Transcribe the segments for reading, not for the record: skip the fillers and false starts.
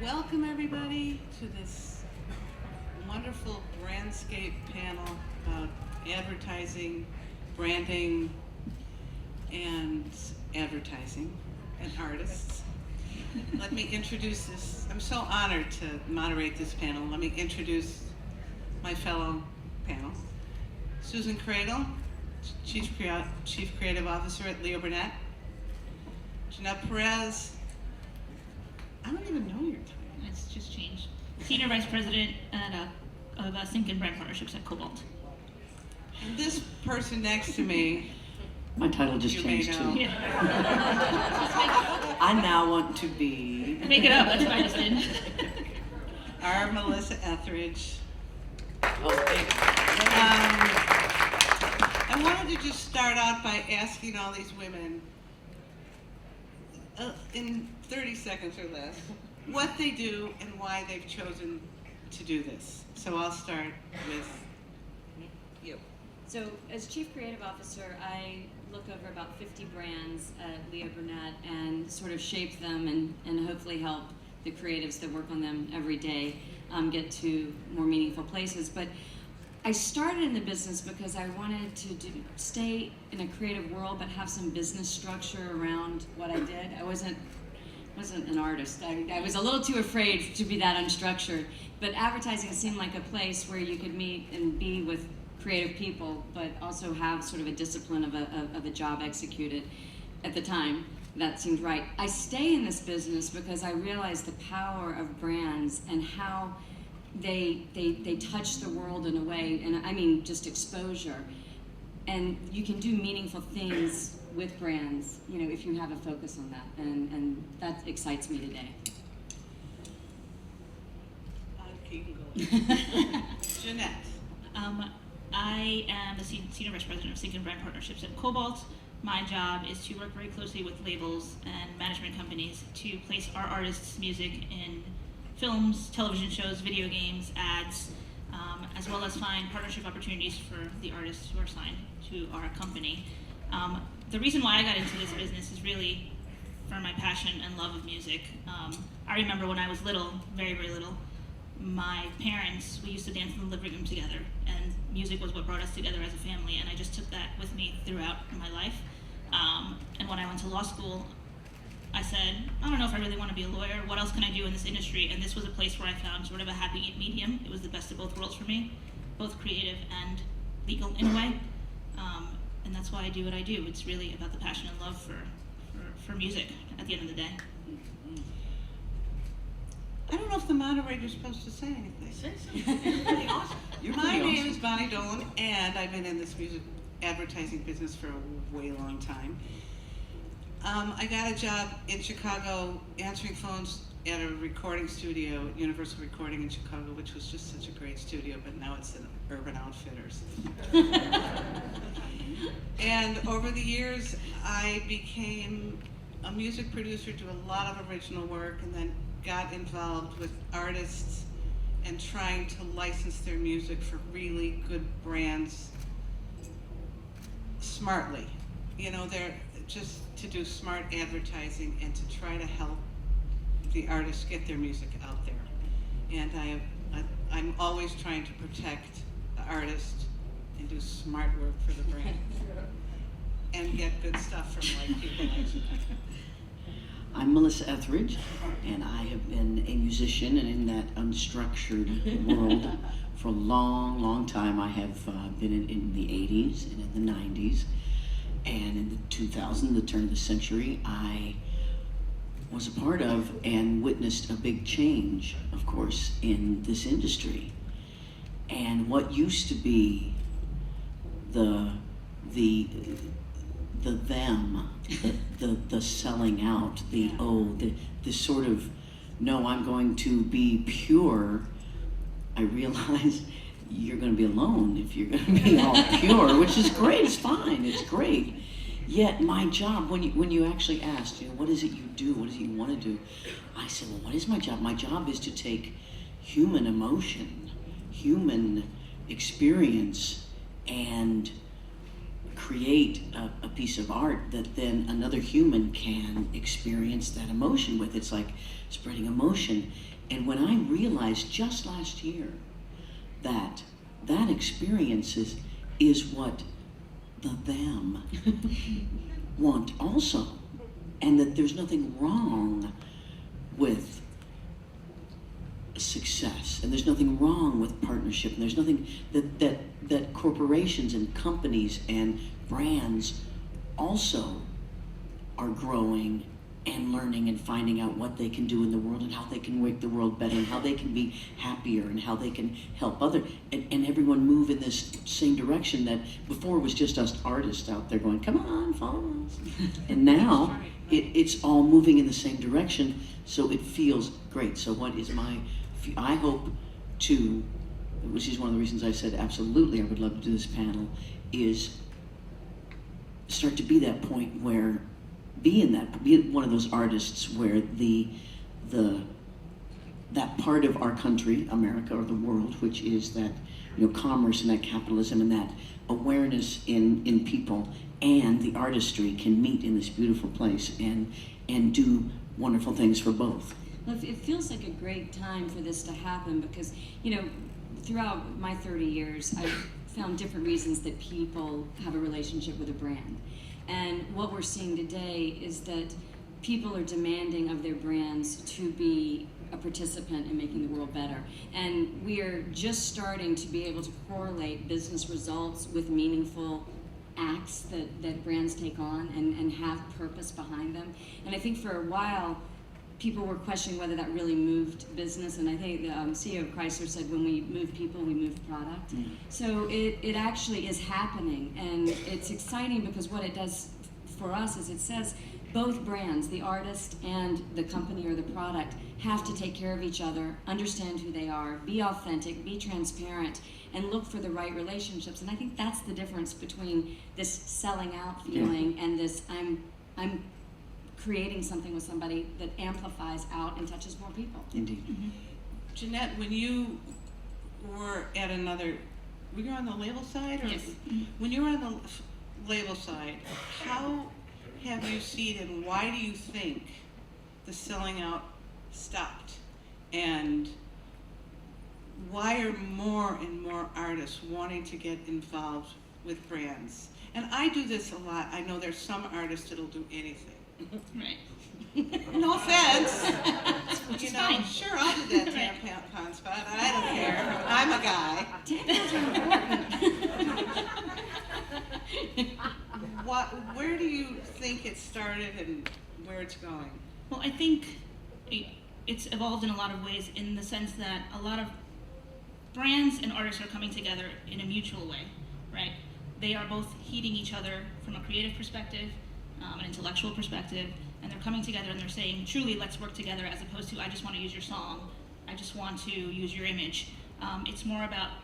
Welcome everybody to this wonderful Brand-Scape panel about advertising, branding, and advertising, and artists. Let me introduce this. I'm so honored to moderate this panel. Let me introduce my fellow panel. Susan Cradle, Chief Creative Officer at Leo Burnett. Jeanette Perez, I don't even know your title. It's just changed. Senior Vice President of Sync and Brand Partnerships at Cobalt. And this person next to me, my title just changed too. Yeah. I now want to be... Make it up, that's what I just did. Our Melissa Etheridge. Oh, thank I wanted to just start out by asking all these women, in 30 seconds or less, what they do and why they've chosen to do this. So I'll start with you. So as Chief Creative Officer, I look over about 50 brands at Leo Burnett and sort of shape them and hopefully help the creatives that work on them every day get to more meaningful places. But I started in the business because I wanted to stay in a creative world but have some business structure around what I did. I wasn't an artist. I was a little too afraid to be that unstructured. But advertising seemed like a place where you could meet and be with creative people, but also have sort of a discipline of a job executed. At the time, that seemed right. I stay in this business because I realized the power of brands and how they touch the world in a way, and I mean just exposure. And you can do meaningful things with brands, you know, if you have a focus on that, and that excites me today. Keep going. Jeanette. I am the Senior Vice President of Sync and Brand Partnerships at Cobalt. My job is to work very closely with labels and management companies to place our artists' music in films, television shows, video games, ads, as well as find partnership opportunities for the artists who are signed to our company. The reason why I got into this business is really for my passion and love of music. I remember when I was little, very, very little, my parents, we used to dance in the living room together, and music was what brought us together as a family, and I just took that with me throughout my life. And when I went to law school, I said, I don't know if I really want to be a lawyer. What else can I do in this industry? And this was a place where I found sort of a happy medium. It was the best of both worlds for me, both creative and legal in a way. And that's why I do what I do. It's really about the passion and love for music at the end of the day. I don't know if the moderator's supposed to say anything. Say something. You're pretty awesome. My name is Bonnie Dolan, and I've been in this music advertising business for a way long time. I got a job in Chicago answering phones at a recording studio, Universal Recording in Chicago, which was just such a great studio, but now it's in Urban Outfitters. And over the years, I became a music producer, do a lot of original work, and then got involved with artists and trying to license their music for really good brands smartly. You know, they're just to do smart advertising and to try to help the artists get their music out there. And I'm always trying to protect the artist and do smart work for the brand and get good stuff from like people like you. I'm Melissa Etheridge, and I have been a musician and in that unstructured world for a long, long time. I have been in the 80s and in the 90s, and in the 2000s, the turn of the century, I was a part of and witnessed a big change, of course, in this industry. And what used to be the selling out, the sort of, no, I'm going to be pure. I realize you're going to be alone if you're going to be all pure, which is great. It's fine. It's great. Yet my job, when you actually asked, you know, what is it you do? What is it you want to do? I said, well, what is my job? My job is to take human emotion, human experience, and create a piece of art that then another human can experience that emotion with. It's like spreading emotion. And when I realized just last year that that experience is what the them want also, and that there's nothing wrong with success, and there's nothing wrong with partnership, and there's nothing that corporations and companies and brands also are growing and learning and finding out what they can do in the world and how they can make the world better and how they can be happier and how they can help others, and everyone move in this same direction that before was just us artists out there going, come on, follow us. And now it's all moving in the same direction, so it feels great. So what is I hope to, which is one of the reasons I said absolutely I would love to do this panel, is start to be that point where be one of those artists where that part of our country, America, or the world, which is that, commerce and that capitalism and that awareness in people and the artistry can meet in this beautiful place and do wonderful things for both. Well, it feels like a great time for this to happen because, throughout my 30 years, I've found different reasons that people have a relationship with a brand. And what we're seeing today is that people are demanding of their brands to be a participant in making the world better. And we are just starting to be able to correlate business results with meaningful acts that brands take on and have purpose behind them. And I think for a while, people were questioning whether that really moved business, and I think the CEO of Chrysler said, when we move people, we move product. Mm. So it actually is happening, and it's exciting because what it does for us is it says both brands, the artist and the company or the product, have to take care of each other, understand who they are, be authentic, be transparent, and look for the right relationships. And I think that's the difference between this selling out feeling and this I'm creating something with somebody that amplifies out and touches more people. Indeed. Mm-hmm. Jeanette, when you were at were you on the label side? Or yes. When you were on the label side, how have you seen and why do you think the selling out stopped? And why are more and more artists wanting to get involved with brands? And I do this a lot. I know there's some artists that'll do anything. Right. No offense. Which is fine. Sure, I'll do that tampon spot. I don't care. I'm a guy. Where do you think it started and where it's going? Well, I think it's evolved in a lot of ways in the sense that a lot of brands and artists are coming together in a mutual way, right? They are both heeding each other from a creative perspective, an intellectual perspective, and they're coming together and they're saying, truly, let's work together, as opposed to, I just want to use your song, I just want to use your image. It's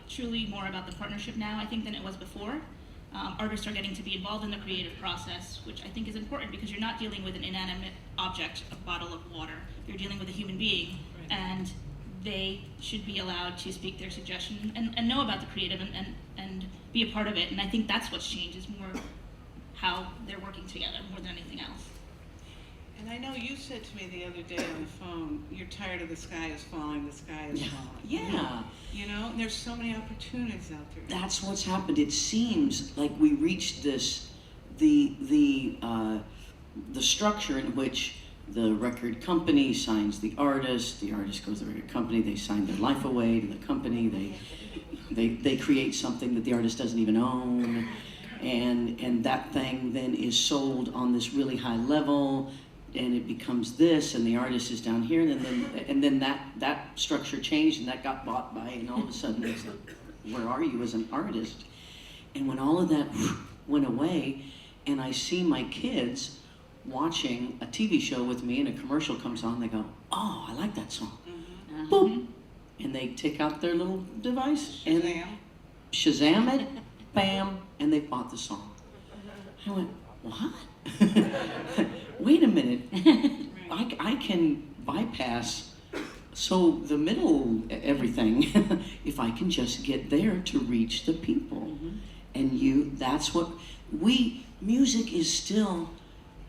truly more about the partnership now, I think, than it was before. Artists are getting to be involved in the creative process, which I think is important because you're not dealing with an inanimate object, a bottle of water. You're dealing with a human being, and they should be allowed to speak their suggestion and know about the creative and be a part of it. And I think that's what's changed, is more how they're working together more than anything else. And I know you said to me the other day on the phone, you're tired of the sky is falling, the sky is falling. Yeah. There's so many opportunities out there. That's what's happened. It seems like we reached this, the structure in which the record company signs the artist goes to the record company, they sign their life away to the company, they create something that the artist doesn't even own, and that thing then is sold on this really high level, and it becomes this, and the artist is down here, and then that structure changed, and that got bought by, and all of a sudden it's like, where are you as an artist? And when all of that went away, and I see my kids watching a TV show with me, and a commercial comes on, they go, oh, I like that song. Mm-hmm. Boom! And they take out their little device, and Shazam it, bam, and they bought the song. I went, what? Wait a minute, I can bypass the middle everything if I can just get there to reach the people. Mm-hmm. And that's what music is still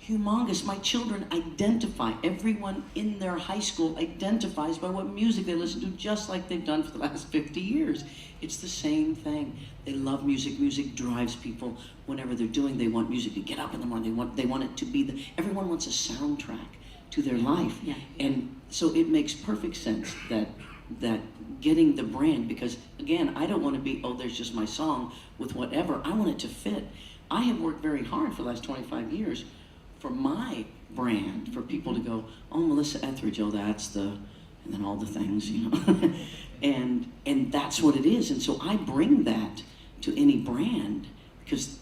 humongous. My children identify, everyone in their high school identifies by what music they listen to, just like they've done for the last 50 years. It's the same thing. They love music. Music drives people whenever they're doing. They want music to get up in the morning. They want it to be everyone wants a soundtrack to their life. Yeah. And so it makes perfect sense that getting the brand, because again, I don't want to be, oh, there's just my song with whatever. I want it to fit. I have worked very hard for the last 25 years for my brand, for people to go, oh, Melissa Etheridge, oh, that's the, and then all the things, you know. and that's what it is. And so I bring that to any brand, because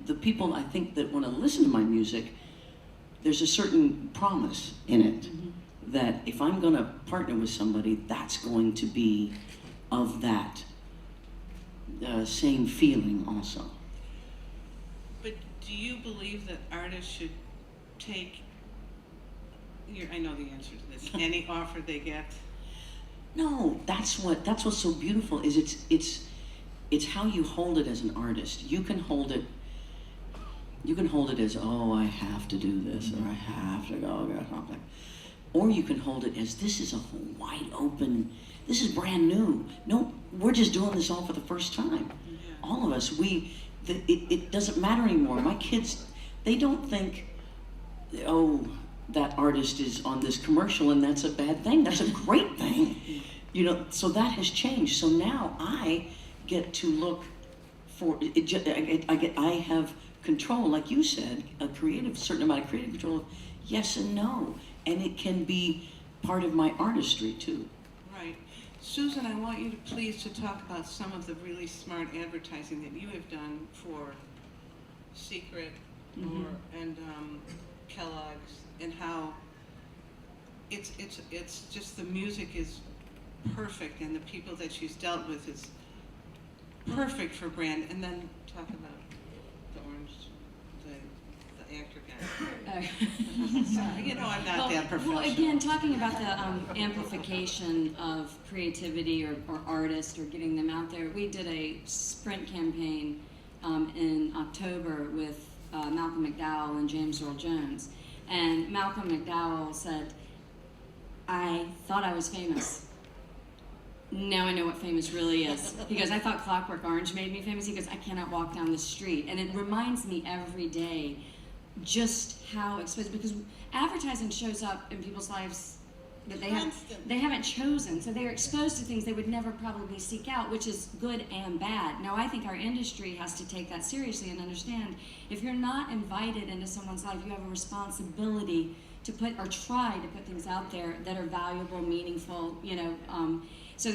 the people I think that want to listen to my music, there's a certain promise in it that if I'm going to partner with somebody, that's going to be of that same feeling also. But do you believe that artists should take, I know the answer to this, any offer they get? No, that's what's so beautiful, is it's how you hold it as an artist. You can hold it as, oh, I have to do this, or I have to go, something. Or you can hold it as, this is a wide open, this is brand new. No, we're just doing this all for the first time. Yeah. All of us, it doesn't matter anymore. My kids, they don't think, oh, that artist is on this commercial and that's a bad thing. That's a great thing. You know, so that has changed. So now I get to look for, I have control, like you said, certain amount of creative control of yes and no. And it can be part of my artistry too. Right. Susan, I want you to please to talk about some of the really smart advertising that you have done for Secret and Kellogg's, and how it's just the music is perfect, and the people that she's dealt with is perfect for brand. And then talk about the orange, the actor guy. Sorry, you know I'm not that professional. Well, again, talking about the amplification of creativity or artists or getting them out there, we did a sprint campaign in October with Malcolm McDowell and James Earl Jones. And Malcolm McDowell said, I thought I was famous. Now I know what famous really is. He goes, I thought Clockwork Orange made me famous. He goes, I cannot walk down the street. And it reminds me every day just how expensive, because advertising shows up in people's lives that they haven't chosen. So they are exposed to things they would never probably seek out, which is good and bad. Now I think our industry has to take that seriously and understand, if you're not invited into someone's life, you have a responsibility to put, or try to put things out there that are valuable, meaningful, you know. So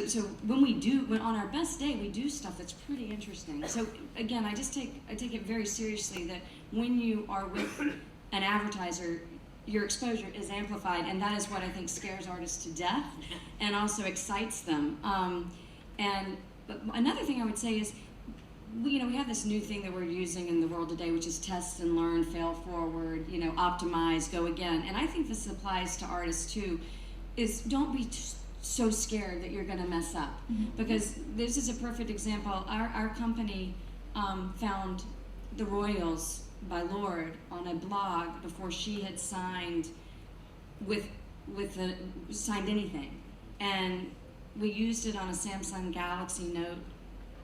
when on our best day, we do stuff that's pretty interesting. So again, I take it very seriously that when you are with an advertiser, your exposure is amplified, and that is what I think scares artists to death and also excites them. But another thing I would say is, we have this new thing that we're using in the world today, which is test and learn, fail forward, optimize, go again. And I think this applies to artists too, is don't be so scared that you're gonna mess up. Because this is a perfect example. Our company found The Royals by Lorde on a blog before she had signed signed anything. And we used it on a Samsung Galaxy Note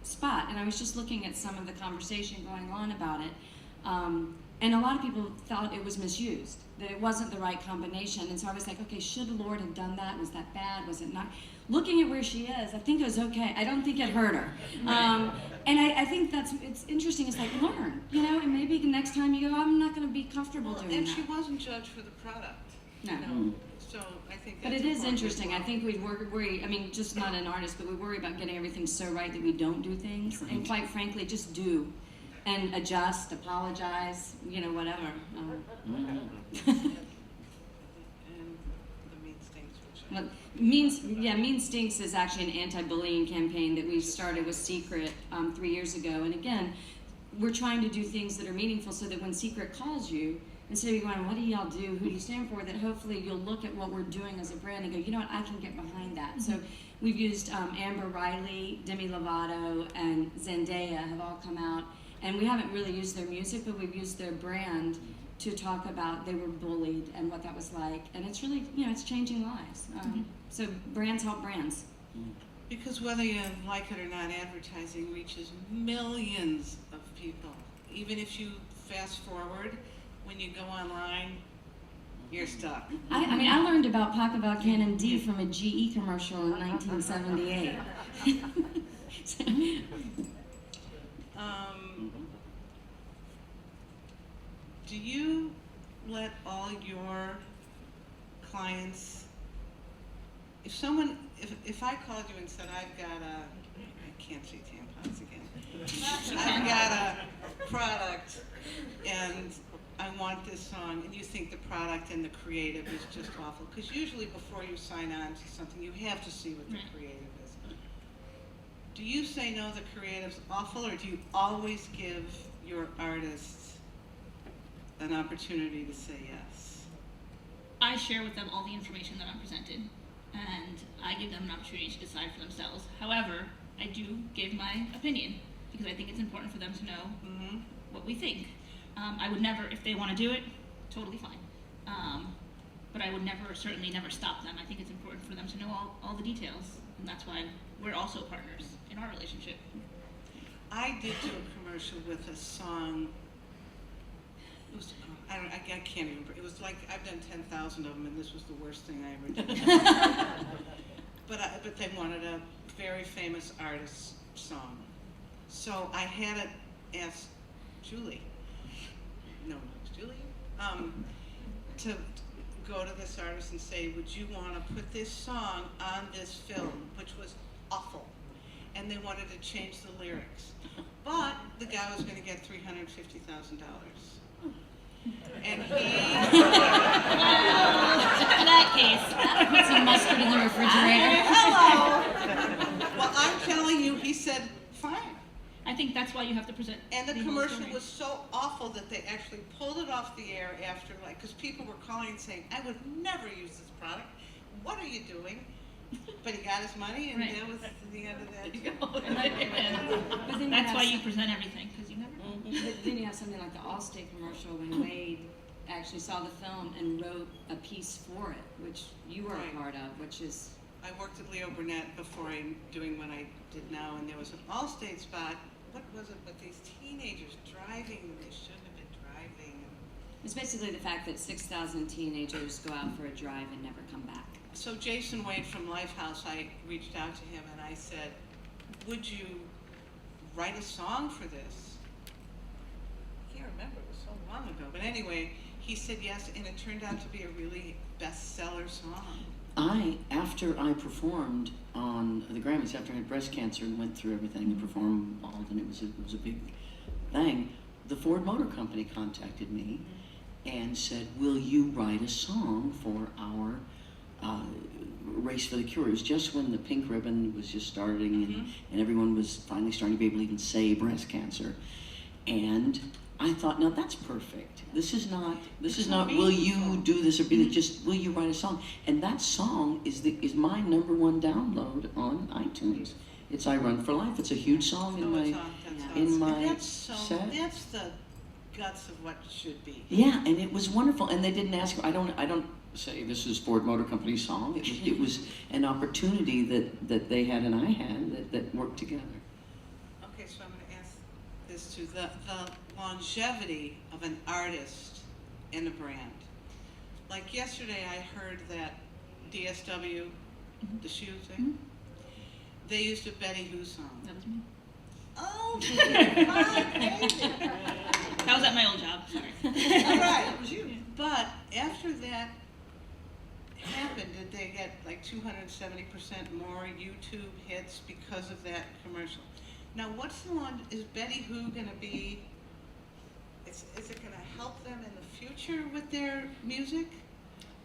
spot, and I was just looking at some of the conversation going on about it, and a lot of people thought it was misused, that it wasn't the right combination. And so I was like, okay, should Lorde have done that? Was that bad? Was it not? Looking at where she is, I think it was okay. I don't think it hurt her. And I think it's interesting. It's like, learn, and maybe the next time you go, I'm not going to be comfortable doing and that. she wasn't judged for the product. No. So I think But that's it is important interesting. as well. I think we worry, just not an artist, but we worry about getting everything so right that we don't do things. Right. And quite frankly, just do. And adjust, apologize, whatever. And the mean stinks, which Mean Stinks is actually an anti-bullying campaign that we started with Secret 3 years ago. And again, we're trying to do things that are meaningful so that when Secret calls you, instead of you going, what do y'all do, who do you stand for, that hopefully you'll look at what we're doing as a brand and go, you know what, I can get behind that. So we've used Amber Riley, Demi Lovato, and Zendaya have all come out. And we haven't really used their music, but we've used their brand to talk about they were bullied and what that was like, and it's really, it's changing lives. So brands help brands. Because whether you like it or not, advertising reaches millions of people. Even if you fast forward, when you go online, you're stuck. I mean, I learned about Pocket Cannon D from a GE commercial in 1978. Do you let all your clients, if I called you and said, I've got I can't say tampons again. I've got a product and I want this song, and you think the product and the creative is just awful, because usually before you sign on to something, you have to see what the creative is. Do you say, no, the creative's awful, or do you always give your artists an opportunity to say yes? I share with them all the information that I'm presented, and I give them an opportunity to decide for themselves. However, I do give my opinion, because I think it's important for them to know what we think. I would never, if they want to do it, totally fine. But I would certainly never stop them. I think it's important for them to know all the details, and that's why we're also partners in our relationship. I did do a commercial with a song. It was, I can't even. It was like, I've done 10,000 of them, and this was the worst thing I ever did. But they wanted a very famous artist's song, so I had it ask Julie. No, it's Julie. To go to this artist and say, would you want to put this song on this film, which was awful, and they wanted to change the lyrics, but the guy was going to get $350,000. And he, In that case, Put some mustard in the refrigerator. hello. Well, I'm telling you, he said, fine. I think that's why you have to present. And the whole commercial story. was so awful that they actually pulled it off the air after, because people were calling and saying, I would never use this product. What are you doing? But he got his money, and that was the end of that. But then That's why you present everything, because you never know. But then you have something like the Allstate commercial when Wade actually saw the film and wrote a piece for it, which you were a part of, which is... I worked at Leo Burnett before I'm doing what I did now, and there was an Allstate spot. What was it with these teenagers driving when they shouldn't have been driving? It's basically the fact that 6,000 teenagers go out for a drive and never come back. So Jason Wade from Lifehouse, I reached out to him and I said, would you write a song for this? I can't remember, it was so long ago. But anyway, he said yes, and it turned out to be a really bestseller song. After I performed on the Grammys, after I had breast cancer and went through everything and performed all, and it was a big thing, the Ford Motor Company contacted me and said, will you write a song for our Race for the Cure? It was just when the pink ribbon was just starting and everyone was finally starting to be able to even say breast cancer. And I thought, now that's perfect. This is not will you do this or be that, just will you write a song? And that song is my #1 download on iTunes. It's I Run for Life. It's a huge song in my set. That's the guts of what should be. Yeah, and it was wonderful. And they didn't ask. I don't say this is Ford Motor Company's song. It was an opportunity that they had and I had that worked together. Okay, so I'm going to ask this too. The longevity of an artist and a brand. Like yesterday, I heard that DSW, the shoe thing, they used a Betty Who song. That was me. Oh, my baby. That was at my old job, sorry. All right, it was you. But after that happened, did they get like 270% more YouTube hits because of that commercial? Now, what's the one? Is Betty Who going to be? Is it going to help them in the future with their music,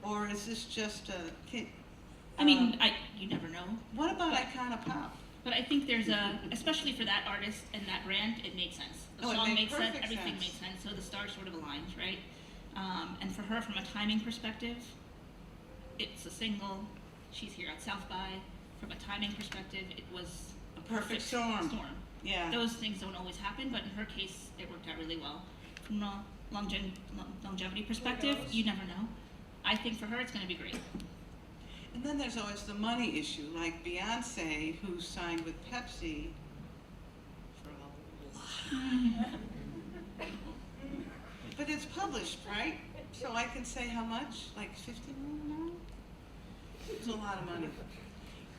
or is this just a? You never know. What about Icona Pop? But I think there's especially for that artist and that brand, it made sense. The it song made made sense, perfect everything sense. made sense, so the stars sort of aligned, right? And for her, from a timing perspective, it's a single. She's here at South by. From a timing perspective, it was a Perfect storm. storm. Yeah. Those things don't always happen, but in her case, it worked out really well. From a longevity perspective, you never know. I think for her it's going to be great. And then there's always the money issue, like Beyonce, who signed with Pepsi for a lot. But it's published, right? So I can say how much? Like $50 million? It's a lot of money.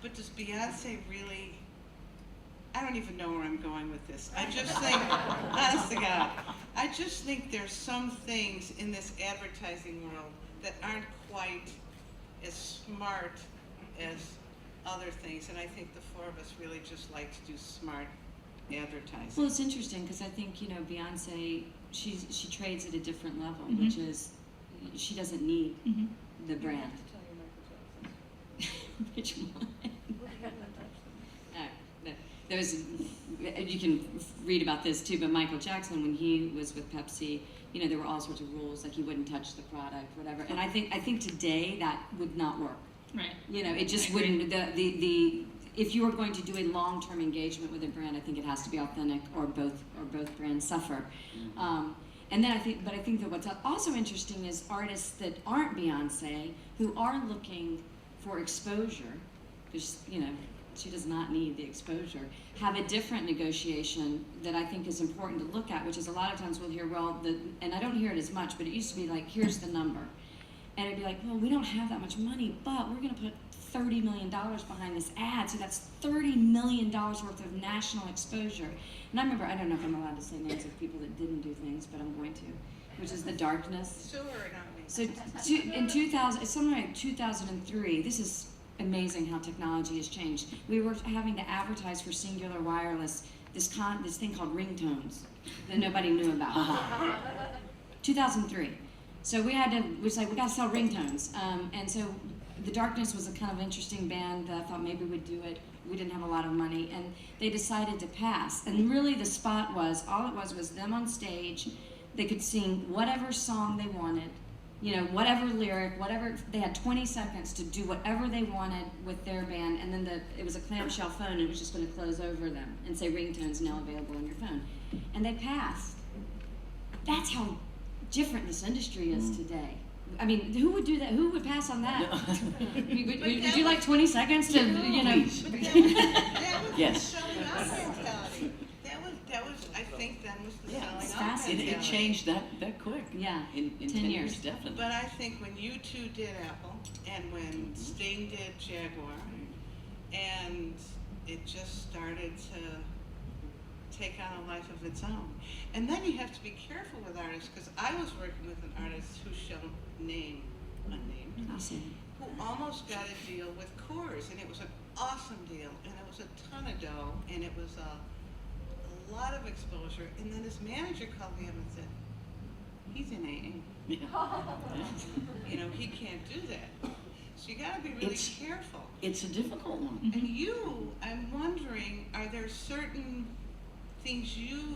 But does Beyonce really? I don't even know where I'm going with this. I just think, honest to God, I just think there's some things in this advertising world that aren't quite as smart as other things, and I think the four of us really just like to do smart advertising. Well, it's interesting because I think, you know, Beyonce, she trades at a different level, which is she doesn't need the brand. Which one? There's, you can read about this too, but Michael Jackson, when he was with Pepsi, you know, there were all sorts of rules, like he wouldn't touch the product, whatever. And I think today that would not work. Right. You know, it just wouldn't. If you are going to do a long-term engagement with a brand, I think it has to be authentic, or both brands suffer. And then I think that what's also interesting is artists that aren't Beyonce, who are looking for exposure, because, you know, she does not need the exposure, have a different negotiation that I think is important to look at, which is a lot of times we'll hear, well, and I don't hear it as much, but it used to be like, here's the number. And it'd be like, well, we don't have that much money, but we're going to put $30 million behind this ad, so that's $30 million worth of national exposure. And I remember, I don't know if I'm allowed to say names of people that didn't do things, but I'm going to, which is The Darkness. Sure, not me. So in 2000, it's something like 2003, this is amazing how technology has changed. We were having to advertise for Singular Wireless this thing called ringtones that nobody knew about. 2003. So we was like, we got to sell ringtones. And so The Darkness was a kind of interesting band that I thought maybe we'd do it. We didn't have a lot of money, and they decided to pass. And really the spot was, all it was them on stage. They could sing whatever song they wanted, you know, whatever lyric, whatever. They had 20 seconds to do whatever they wanted with their band, and then it was a clamshell phone, and it was just going to close over them and say ringtones now available on your phone. And they passed. That's how different this industry is today. I mean, who would do that? Who would pass on that? would you like 20 seconds to, you know? But that was Yes. the selling out mentality. That was, I think that was the selling it's out fascinating. mentality. It changed that quick. Yeah, In 10 years, definitely. But I think when U2 did Apple, and when Sting did Jaguar, and it just started to take on a life of its own. And then you have to be careful with artists, because I was working with an artist who shall name unnamed, Awesome. who almost got a deal with Coors, and it was an awesome deal, and it was a ton of dough, and it was a lot of exposure. And then his manager called me up and said, he's in AA. Yeah. You know, he can't do that. So you got to be really careful. It's a difficult one. And you, I'm wondering, are there certain things you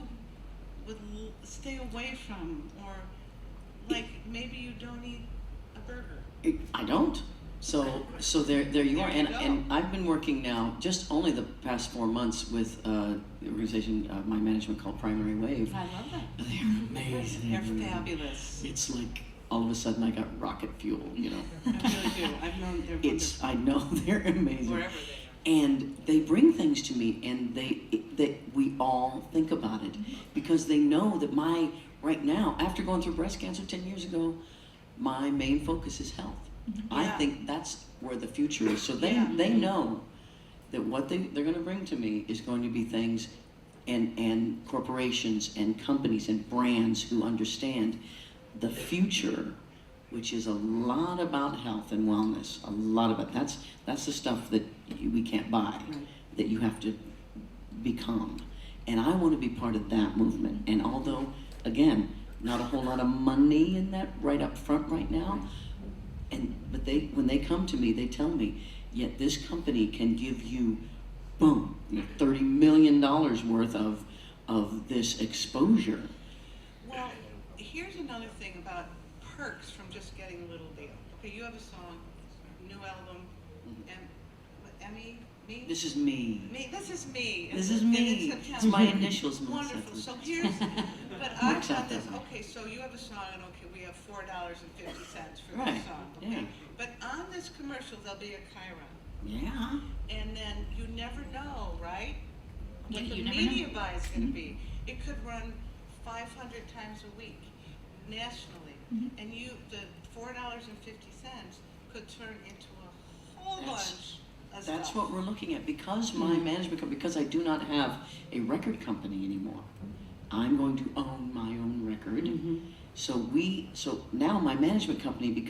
would stay away from, or like maybe you don't eat a burger? I don't. So there you are. There you go. And I've been working now just only the past 4 months with the organization, my management called Primary Wave. I love that. They're amazing. They're fabulous. It's like all of a sudden I got rocket fuel, you know. I really do. I've known they're wonderful. I know they're amazing. Wherever they are. And they bring things to me, and that we all think about it, because they know that right now, after going through breast cancer 10 years ago, my main focus is health. I Yeah. think that's where the future is. So they Yeah. they know that what they're going to bring to me is going to be things, and corporations and companies and brands who understand the future, which is a lot about health and wellness. A lot about that's the stuff that we can't buy, that you have to become. And I want to be part of that movement. And although, again, not a whole lot of money in that right up front right now, but when they come to me, they tell me, yet this company can give you, boom, $30 million worth of this exposure. Well, here's another thing about perks from just getting a little deal. Okay, you have a song, new album, Emmy Me? This is me. Me, this is me. This is And me. it's It's my initials, Melissa. Wonderful. So here's, but I've Works done out this. that way. Okay, so you have a song, and okay, we have $4.50 for Right, this song. Okay? yeah. But on this commercial, there'll be a chyron, Yeah. and then you never know, right? Yeah, What the you never media know. buy is going to be. It could run 500 times a week nationally, and the $4.50 could turn into a whole bunch of That's stuff. what we're looking at. Because my management company, because I do not have a record company anymore, I'm going to own my own record. So now my management company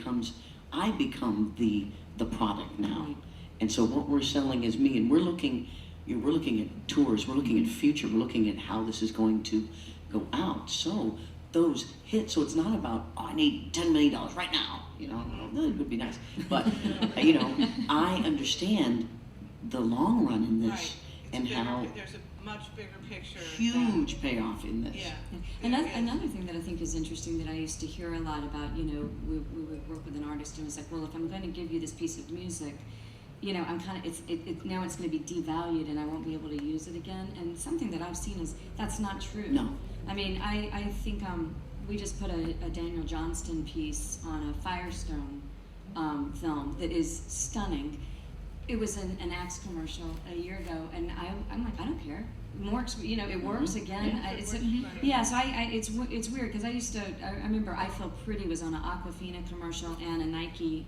I become the product now. Right. And so what we're selling is me, and we're looking at tours, we're looking at future, we're looking at how this is going to go out. So those hits, so it's not about, oh, I need $10 million right now, that would be nice. But, I understand the long run in this, Right. and It's how there's a much bigger picture. huge payoff in this. Yeah. Another ththing that I think is interesting that I used to hear a lot about, we would work with an artist and it was like, well, if I'm going to give you this piece of music, I'm kind of, now it's going to be devalued and I won't be able to use it again. And something that I've seen is that's not true. No. I mean, I think we just put a Daniel Johnston piece on a Firestone film that is stunning. It was an Axe commercial a year ago, and I'm like, I don't care. More, it works again. It's weird because I remember I Feel Pretty was on an Aquafina commercial and a Nike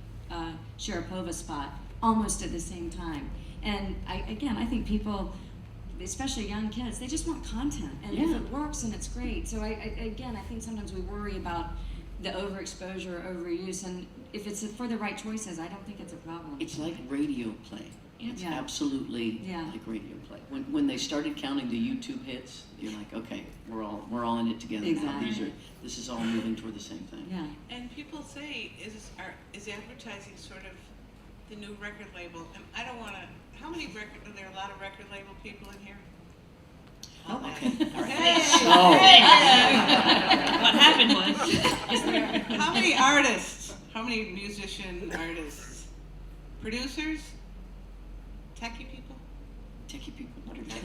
Sharapova spot almost at the same time. And I think people, especially young kids, they just want content, and if it works, and it's great. So I think sometimes we worry about the overexposure, overuse, and if it's for the right choices, I don't think it's a problem. It's like radio play. It's absolutely like radio play. When they started counting the YouTube hits, you're like, okay, we're all in it together now. This is all moving toward the same thing. Yeah. And people say, is advertising sort of the new record label? And I don't want to. Are there a lot of record label people in here? Oh, okay. All right. Hey! What happened was, How many artists? How many musician artists? Producers? Techie people? Techie people. What are they?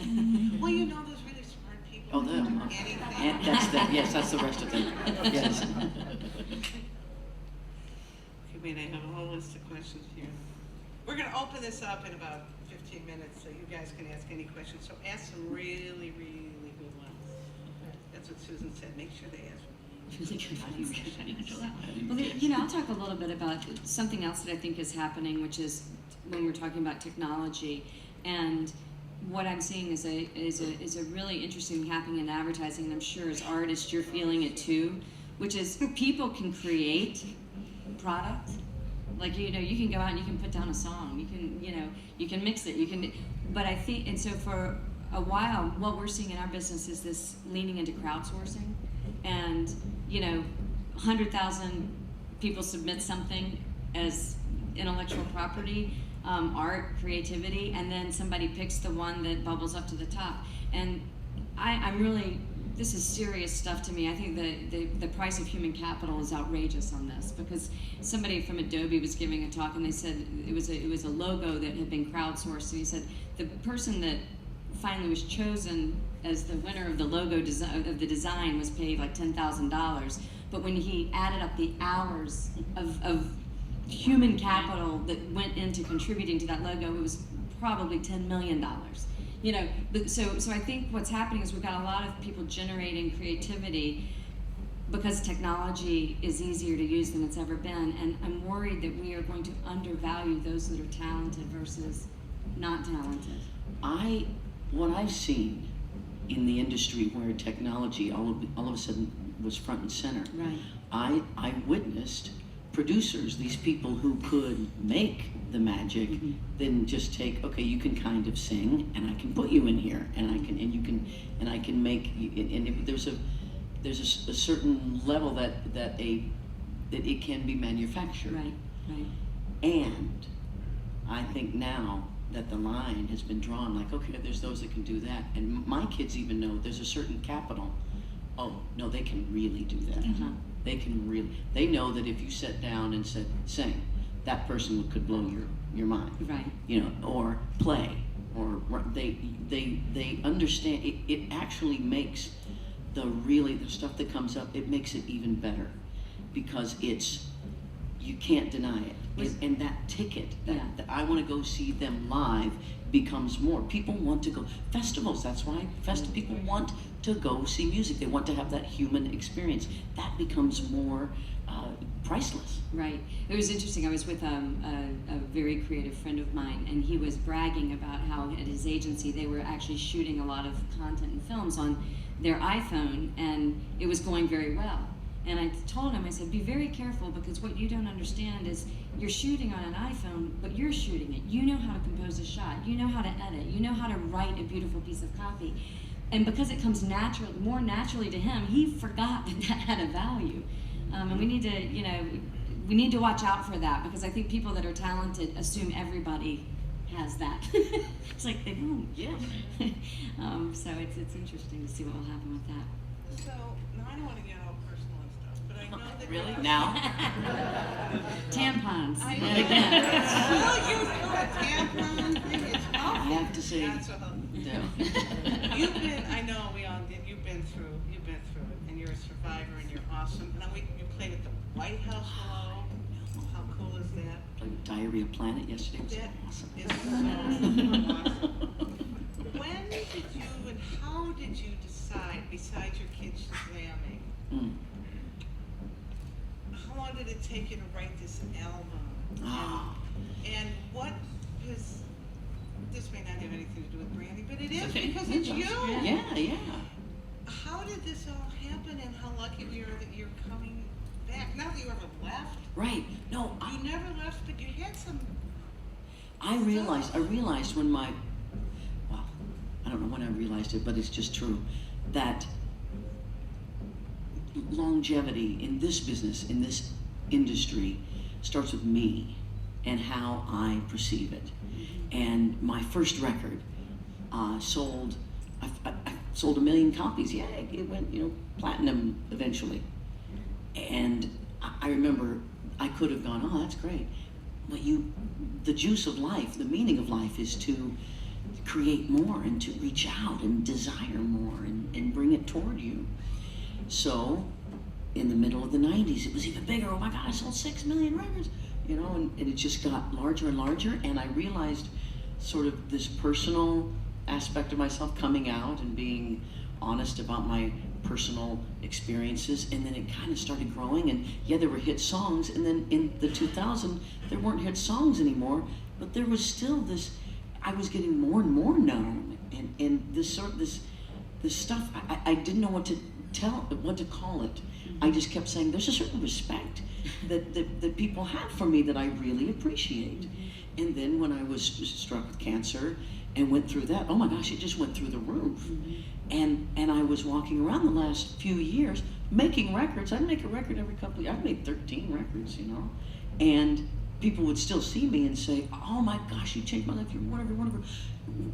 Well, those really smart people. Oh, who them. do anything. And that's the rest of them. Yes. Okay, wait, I have a whole list of questions here. We're going to open this up in about 15 minutes so you guys can ask any questions. So ask some really, really good ones. That's what Susan said. Make sure they ask. Really good. how do you control that one? Well, I'll talk a little bit about something else that I think is happening, which is when we're talking about technology, and what I'm seeing is a really interesting thing happening in advertising, and I'm sure as artists you're feeling it too, which is people can create product. Like, you can go out and you can put down a song, you can mix it, but I think, and so for a while, what we're seeing in our business is this leaning into crowdsourcing, and 100,000 people submit something as intellectual property, art, creativity, and then somebody picks the one that bubbles up to the top. And I'm really, this is serious stuff to me. I think the price of human capital is outrageous on this, because somebody from Adobe was giving a talk and they said it was a logo that had been crowdsourced. So he said the person that finally was chosen as the winner of the logo of the design was paid like $10,000, but when he added up the hours of human capital that went into contributing to that logo, it was probably $10 million. But so I think what's happening is we've got a lot of people generating creativity because technology is easier to use than it's ever been, and I'm worried that we are going to undervalue those that are talented versus not talented. What I've seen in the industry where technology all of a sudden was front and center, Right. I witnessed producers, these people who could make the magic, then just take, okay, you can kind of sing, and I can put you in here, and I can make, and if there's a certain level that it can be manufactured. Right. And I think now that the line has been drawn, like, okay, there's those that can do that, and my kids even know there's a certain capital. Oh no, they can really do that. They know that if you sat down and said sing, that person could blow your mind. Right. Or play. or they understand it. It actually makes the stuff that comes up. It makes it even better because you can't deny it. And that ticket that I want to go see them live becomes more. People want to go festivals. That's why people want to go see music. They want to have that human experience. That becomes more priceless. Right. It was interesting. I was with a very creative friend of mine, and he was bragging about how at his agency they were actually shooting a lot of content and films on their iPhone, and it was going very well. And I told him, I said, be very careful, because what you don't understand is you're shooting on an iPhone, but you're shooting it. You know how to compose a shot. You know how to edit. You know how to write a beautiful piece of copy. And because it comes more naturally to him, he forgot that had a value. And we need to watch out for that, because I think people that are talented assume everybody has that. It's like they don't. Yeah. So it's interesting to see what will happen with that. So, now I don't want to get all personal and stuff, but I know that Really? you're- Now? Tampons. I know. Well, you do a tampon thing. It's I awful. have to say, That's a- no. You've been, I know we all did, you've been through it, and you're a survivor, and you're awesome. And then you played at the White House Hello. How cool is that? Played with Diarrhea Planet yesterday. It was That awesome. is so awesome. When did you and how did you decide, besides your kids Shazamming, Mm. how long did it take you to write this album? Ah. And what is, this may not have anything to do with branding, but it is Okay. because It it's does. you. Yeah. How did this all happen, and how lucky we are that you're coming back? Not that you ever left. Right. No, You never left, but you had some. I realized when I don't know when I realized it, but it's just true, that longevity in this business, in this industry, starts with me and how I perceive it. And my first record sold 1 million copies. Yeah, it went, platinum eventually. And I remember I could have gone, oh, that's great. But the juice of life, the meaning of life is to create more and to reach out and desire more and bring it toward you. So in the middle of the 90s, it was even bigger. Oh my God, I sold 6 million records, and it just got larger and larger. And I realized sort of this personal aspect of myself coming out and being honest about my personal experiences, and then it kind of started growing. And yeah, there were hit songs, and then in the 2000s there weren't hit songs anymore, but there was still this, I was getting more and more known, and this stuff, I didn't know what to call it. I just kept saying there's a certain respect that people have for me that I really appreciate. And then when I was struck with cancer and went through that, oh my gosh, it just went through the roof. And I was walking around the last few years making records. I'd make a record every couple of years. I've made 13 records, and people would still see me and say, oh my gosh, you changed my life, you're whatever.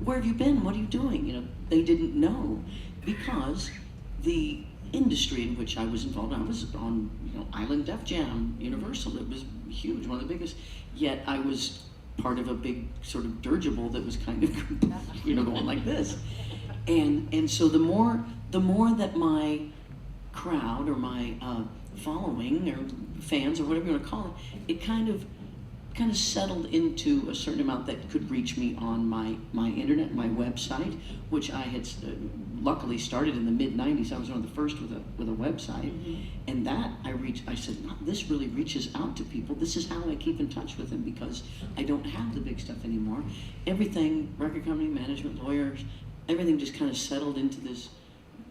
Where have you been? What are you doing? They didn't know, because the industry in which I was involved, I was on Island Def Jam, Universal. It was huge, one of the biggest. Yet I was part of a big sort of dirigible that was kind of going like this. And so the more that my crowd or my following or fans or whatever you want to call it, it kind of settled into a certain amount that could reach me on my internet, my website, which I had luckily started in the mid-90s. I was one of the first with a website. And that I said, this really reaches out to people. This is how I keep in touch with them, because I don't have the big stuff anymore. Everything, record company, management, lawyers, everything just kind of settled into this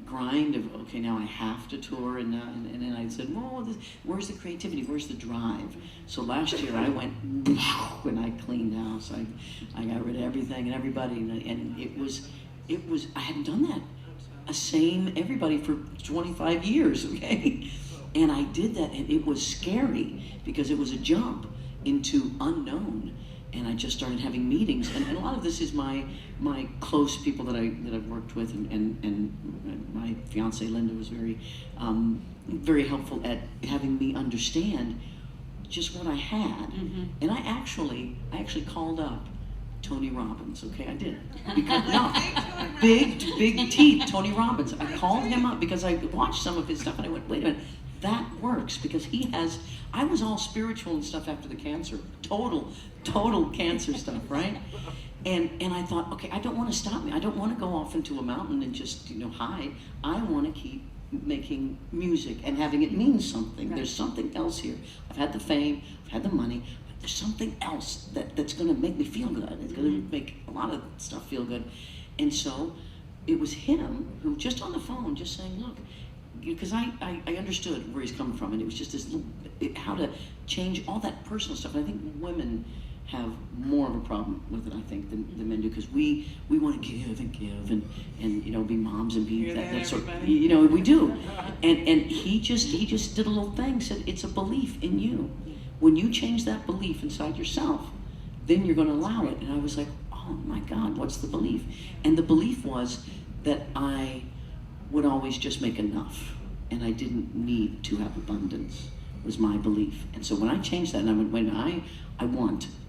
grind of, okay, now I have to tour, and then I said, well, where's the creativity? Where's the drive? So last year I went, and I cleaned house. I got rid of everything and everybody, and it was I hadn't done that. Everybody for 25 years, okay? And I did that, and it was scary because it was a jump into unknown. And I just started having meetings, and a lot of this is my close people that I've worked with, and my fiance Linda was very helpful at having me understand just what I had. And I actually called up Tony Robbins, okay? I did. Because, no, big teeth, Tony Robbins. I called him up because I watched some of his stuff and I went, wait a minute, that works because he has, I was all spiritual and stuff after the cancer, total cancer stuff, right? And I thought, okay, I don't want to stop me. I don't want to go off into a mountain and just, hide. I want to keep making music and having it mean something. Right. There's something else here. I've had the fame, I've had the money, but there's something else that's going to make me feel good. It's going to make a lot of stuff feel good. And so it was him who, just on the phone, just saying, look, because I understood where he's coming from, and it was just this little, how to change all that personal stuff. And I think women have more of a problem with it, I think, than men do, because we want to give and be moms and be that sort of, we do. And he just did a little thing, said it's a belief in you. When you change that belief inside yourself, then you're going to allow it. And I was like, oh my God, what's the belief? And the belief was that I would always just make enough, and I didn't need to have abundance, was my belief. And so when I changed that, and I went, wait a minute, I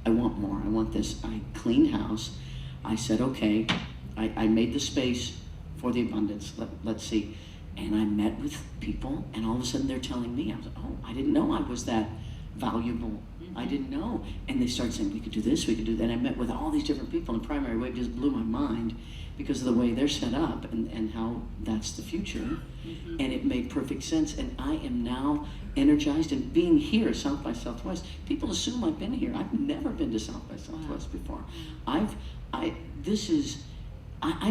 want more, I want this. I cleaned house. I said, okay, I made the space for the abundance, let's see. And I met with people, and all of a sudden they're telling me, I was like, oh, I didn't know I was that valuable. I didn't know. And they started saying, we could do this, we could do that. And I met with all these different people, and Primary Wave just blew my mind because of the way they're set up and how that's the future. And it made perfect sense. And I am now energized, and being here at South by Southwest, people assume I've been here. I've never been to South by Southwest before. I'm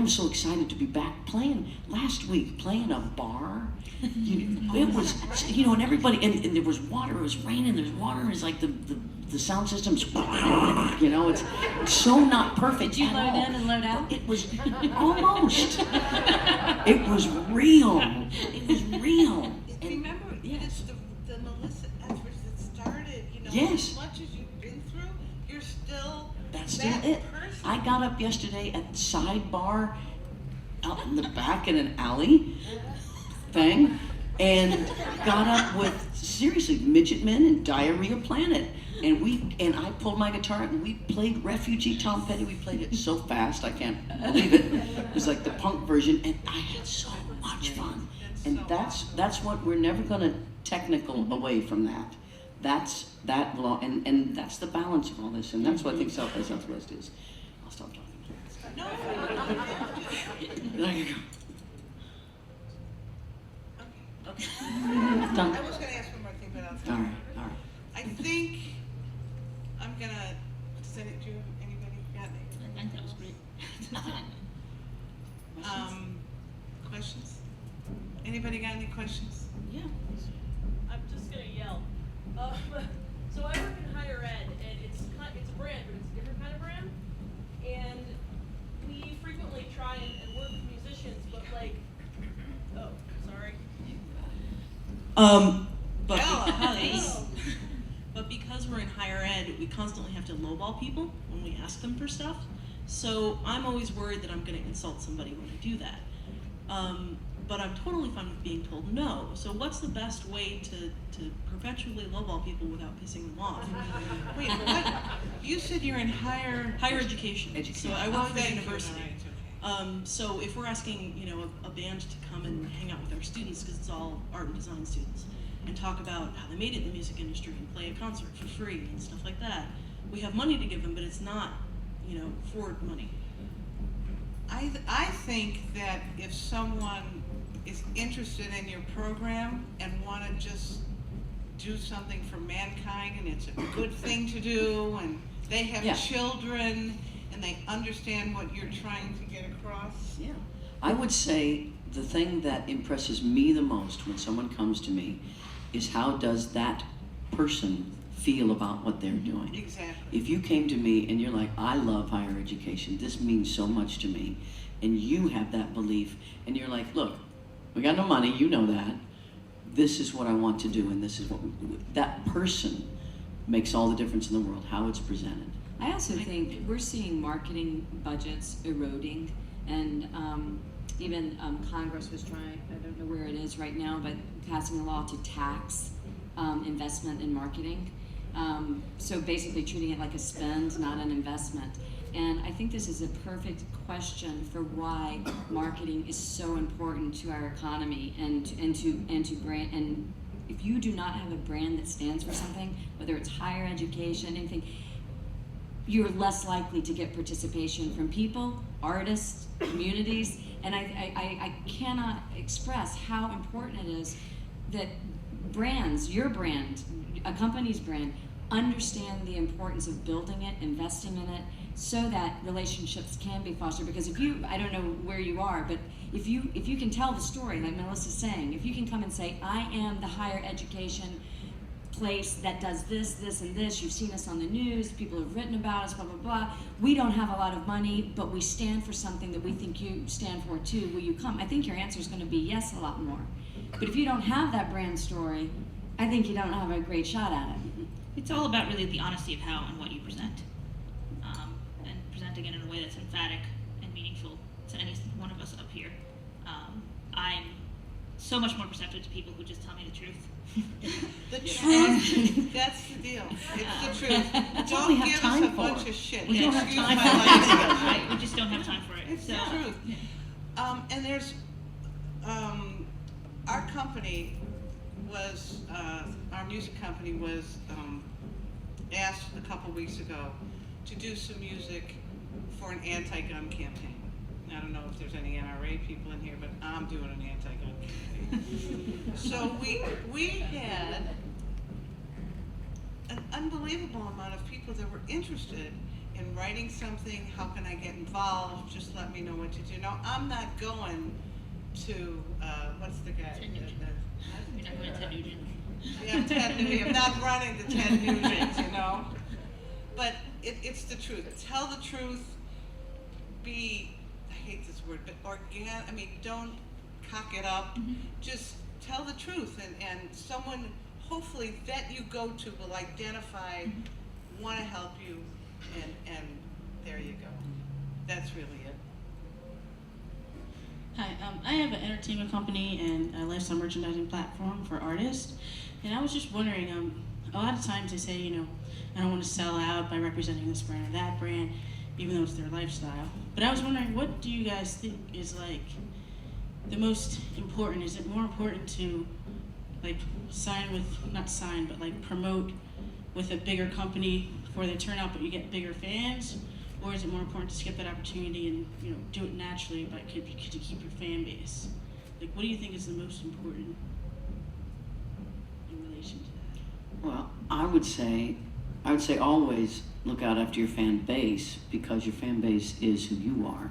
so excited to be back playing. Last week, playing a bar. It was, and everybody, and there was water, it was raining, there's water, it's like the sound system's, it's so not perfect. Did you at load all. in and load out? It was almost. It was real. It was real. And Remember, it's the Melissa Etheridge that started, Yes. as much as you've been through, you're still that's that still it. person. I got up yesterday at the sidebar out in the back in an alley thing and got up with, seriously, Midget Men and Diarrhea Planet. And I pulled my guitar and we played Refugee Tom Petty. We played it so fast, I can't believe it. It was like the punk version, and I had so much fun. And that's what we're never gonna technical away from that. That's that law, and that's the balance of all this, and that's what I think South by Southwest is. I'll stop talking. No. There you go. Okay. Done. I was going to ask one more thing, but I'll All right. I think I'm going to send it to anybody got I think that was great. questions? Anybody got any questions? Yeah. I'm just gonna yell. So I work in higher ed, and it's a brand, but it's a different kind of brand. And we frequently try and work with musicians, but sorry. But Bella, because, Oh. but because we're in higher ed, we constantly have to lowball people when we ask them for stuff. So I'm always worried that I'm going to insult somebody when I do that. But I'm totally fine with being told no. So what's the best way to perpetually lowball people without pissing them off? wait, what? You said you're in higher Education. So I work for the university. So if we're asking, a band to come and hang out with our students, because it's all art and design students, and talk about how they made it in the music industry and play a concert for free and stuff like that, we have money to give them, but it's not, for money. I think that if someone is interested in your program and want to just do something for mankind, and it's a good thing to do, and they have Yeah. children, and they understand what you're trying to get across. Yeah. I would say the thing that impresses me the most when someone comes to me is how does that person feel about what they're doing. Exactly. If you came to me and you're like, I love higher education, this means so much to me, and you have that belief, and you're like, look, we got no money, you know that, this is what I want to do, and this is what that person makes all the difference in the world, how it's presented. I also think we're seeing marketing budgets eroding, and even Congress was trying, I don't know where it is right now, but passing a law to tax investment in marketing. So basically treating it like a spend, not an investment. And I think this is a perfect question for why marketing is so important to our economy and to brand. And if you do not have a brand that stands for something, whether it's higher education, anything, you're less likely to get participation from people, artists, communities. And I cannot express how important it is that brands, your brand, a company's brand, understand the importance of building it, investing in it, so that relationships can be fostered. Because if you, I don't know where you are, but if you can tell the story, like Melissa's saying, if you can come and say, I am the higher education place that does this, this, and this, you've seen us on the news, people have written about us, blah, blah, blah. We don't have a lot of money, but we stand for something that we think you stand for too. Will you come? I think your answer is going to be yes a lot more. But if you don't have that brand story, I think you don't have a great shot at it. It's all about really the honesty of how and what you present, and presenting it in a way that's emphatic and meaningful to any one of us up here. I'm so much more receptive to people who just tell me the truth. The truth, that's the deal. It's the truth. That's all we Don't have give time us a for. bunch of shit. We don't have Excuse time my for language. it. Right, we just don't have time for it. It's So, the truth. And there's, our company was, our music company was asked a couple weeks ago to do some music for an anti-gun campaign. I don't know if there's any NRA people in here, but I'm doing an anti-gun campaign. So we had an unbelievable amount of people that were interested in writing something. How can I get involved? Just let me know what to do. Now, I'm not going to, what's the guy? you're not going to Ted Nugent. Yeah, Ted Nugent. I'm not running to Ted Nugent, you know? But it's the truth. Tell the truth. Be, I hate this word, but organic. I mean, don't cock it up. Mm-hmm. Just tell the truth, and someone, hopefully, that you go to will identify, want to help you, and there you go. That's really it. Hi, I have an entertainment company and a lifestyle merchandising platform for artists, and I was just wondering, a lot of times they say, you know, I don't want to sell out by representing this brand or that brand, even though it's their lifestyle. But I was wondering, what do you guys think is like the most important? Is it more important to like not sign, but like promote with a bigger company before they turn out, but you get bigger fans? Or is it more important to skip that opportunity and, you know, do it naturally, but to keep your fan base? Like, what do you think is the most important in relation to that? Well, I would say always look out after your fan base, because your fan base is who you are,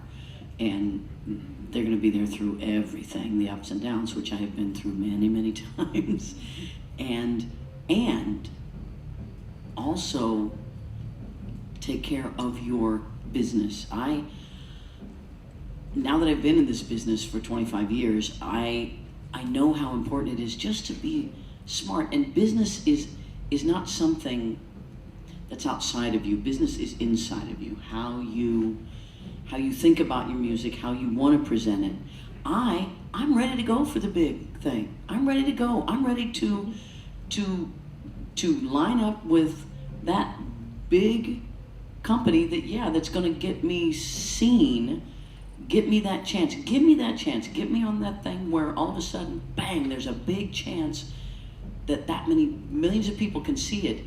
and they're going to be there through everything, the ups and downs, which I have been through many, many times, and also take care of your business. Now that I've been in this business for 25 years, I know how important it is just to be smart. And business is not something that's outside of you. Business is inside of you. How you think about your music, how you want to present it. I'm ready to go for the big thing. I'm ready to go. I'm ready to line up with that big company that's going to get me seen. Get me that chance. Give me that chance. Get me on that thing where all of a sudden, bang, there's a big chance that many millions of people can see it,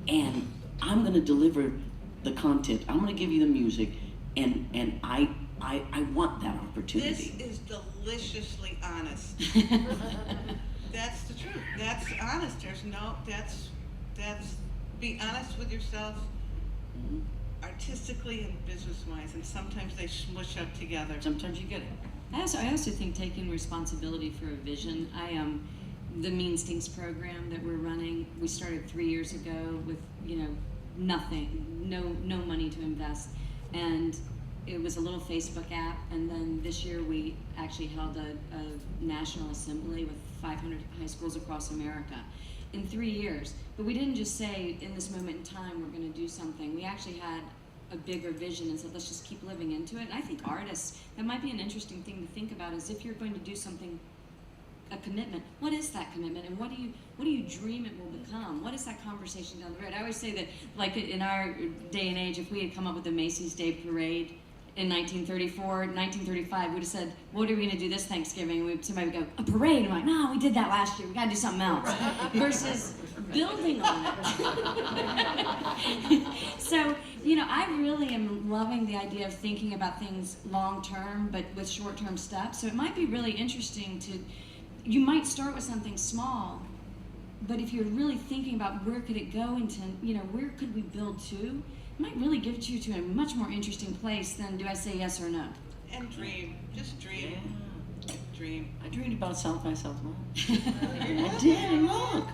and I'm going to deliver the content. I'm going to give you the music, and I want that opportunity. This is deliciously honest. That's the truth. That's honest. That's be honest with yourself, artistically and business-wise, and sometimes they smush up together. Sometimes you get it. I also think taking responsibility for a vision. The Mean Stinks program that we're running, we started 3 years ago with, nothing, no money to invest. And it was a little Facebook app, and then this year we actually held a national assembly with 500 high schools across America in 3 years. But we didn't just say, in this moment in time, we're going to do something. We actually had a bigger vision and said, let's just keep living into it. And I think artists, that might be an interesting thing to think about, is if you're going to do something a commitment. What is that commitment, and what do you dream it will become? What is that conversation down the road? I always say that, like in our day and age, if we had come up with the Macy's Day Parade in 1934, 1935, we'd have said, what are we going to do this Thanksgiving? And somebody would go, a parade. I'm like, no, we did that last year. We got to do something else. Versus building on it. So, I really am loving the idea of thinking about things long term, but with short term steps. So it might be really interesting you might start with something small, but if you're really thinking about where could it go into, where could we build to, it might really get you to a much more interesting place than do I say yes or no. And dream. Just dream. Yeah. Dream. I dreamed about South by Southwest. I did, and look.